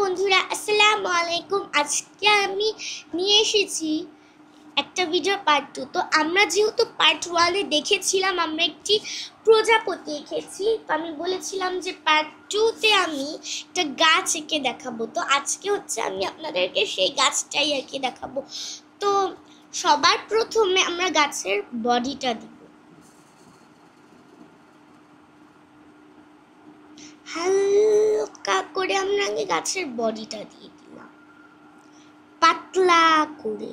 বন্ধুরা, আসসালামু আলাইকুম। আজকে আমি নিয়ে এসেছি একটা ভিডিও পার্ট 2। তো আমরা যেহেতু পার্ট 1-এ দেখেছিলাম আমরা একটি প্রজাপতি এঁকেছি, তো আমি বলেছিলাম যে পার্ট 2-তে আমি একটা গাছ এঁকে দেখাবো। তো আজকে হচ্ছে আমি আপনাদেরকে সেই গাছটাই এঁকে দেখাবো। তো সবার প্রথমে আমরা গাছের বডিটা দিব। হালকা করে আমরা আগে গাছের বডিটা দিয়ে দিলাম, পাতলা করে,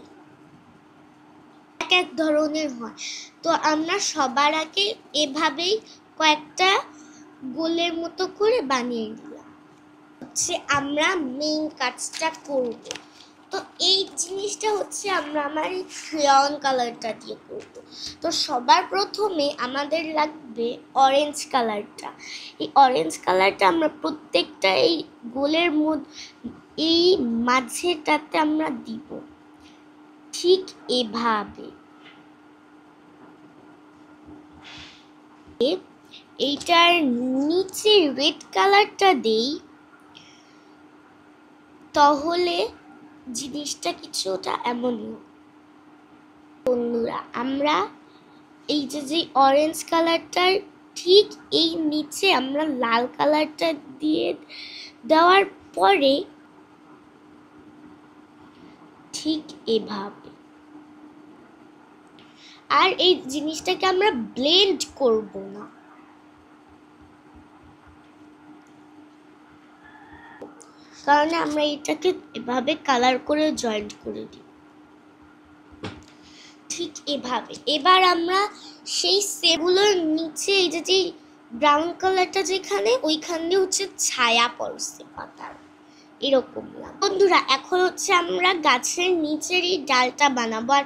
এক এক ধরনের হয়। তো আমরা সবার আগে এভাবেই কয়েকটা গোলের মতো করে বানিয়ে নিলাম। হচ্ছে আমরা মেইন কাজটা করব। তো এই জিনিসটা হচ্ছে আমার এই ক্রেয়ন কালারটা দিয়ে করব। তো সবার প্রথমে আমাদের লাগবে অরেঞ্জ কালারটা। এই অরেঞ্জ কালারটা আমরা প্রত্যেকটা এই গোলের মধ্যে, এই মাঝেটাতে আমরা দিব, ঠিক এভাবে। এইটার নিচে রেড কালারটা দেই, তাহলে জিনিসটা কিছুটা এমনই। বন্ধুরা, আমরা এই যে অরেঞ্জ কালারটার ঠিক এই নিচে আমরা লাল কালারটা দিয়ে দেওয়ার পরে ঠিক এভাবে। আর এই জিনিসটাকে আমরা ব্লেন্ড করব না, কারণ আমরা এটাকে এভাবে কালার করে জয়েন্ট করে দিই, ঠিক এভাবে। এবার আমরা সেই সেগুলোর নিচে এই যে ব্রাউন কালারটা যেখানে, ওইখানে হচ্ছে ছায়া পড়ছে পাতার, এরকম না। বন্ধুরা, এখন হচ্ছে আমরা গাছের নিচের এই ডালটা বানাবো। আর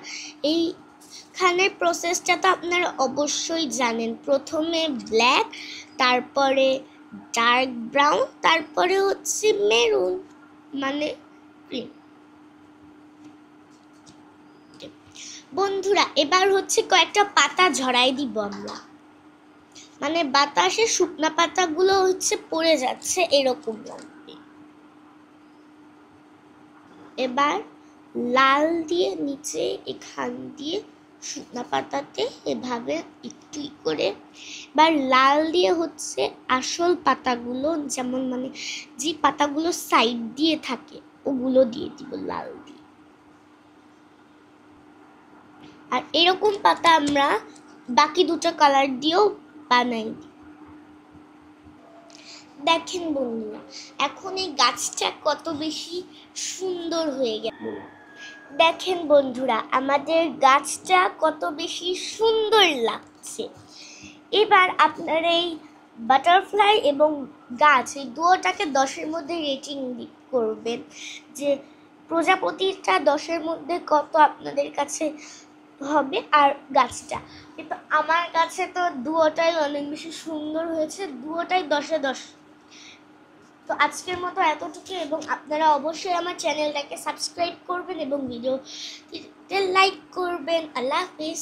এইখানের প্রসেসটা তো আপনারা অবশ্যই জানেন। প্রথমে ব্ল্যাক, তারপরে ডার্ক ব্রাউন, তারপরে হচ্ছে মেরুন মানে গ্রিন। বন্ধুরা, এবার হচ্ছে কয়েকটা পাতা ঝরাই দিব আমরা, মানে বাতাসে শুকনা পাতাগুলো হচ্ছে পড়ে যাচ্ছে, এরকম লাগবে। এবার লাল দিয়ে নিচে এখান দিয়ে শুকনা পাতাতে এভাবে একটু করে, এবার লাল দিয়ে হচ্ছে আসল পাতাগুলো, যেমন মানে যে পাতাগুলো সাইড দিয়ে থাকে ওগুলো দিয়ে দিব লাল দিয়ে। আর এরকম পাতা আমরা বাকি দুটো কালার দিয়েও বানাই দিই। দেখেন বন্ধুরা, এখন এই গাছটা কত বেশি সুন্দর হয়ে গেল। দেখেন বন্ধুরা, আমাদের গাছটা কত বেশি সুন্দর লাগছে। এবার আপনারা এই বাটারফ্লাই এবং গাছ, এই দুটোটাকে 10-এর মধ্যে রেটিং করবেন, যে প্রজাপতিটা 10-এর মধ্যে কত আপনাদের কাছে হবে আর গাছটা। কিন্তু আমার কাছে তো দুটোটাই অনেক বেশি সুন্দর হয়েছে, দুটোটাই 10-এ 10। তো আজকের মতো এতটুকু, এবং আপনারা অবশ্যই আমার চ্যানেলটাকে সাবস্ক্রাইব করবেন এবং ভিডিওতে লাইক করবেন। আল্লাহ হাফেজ।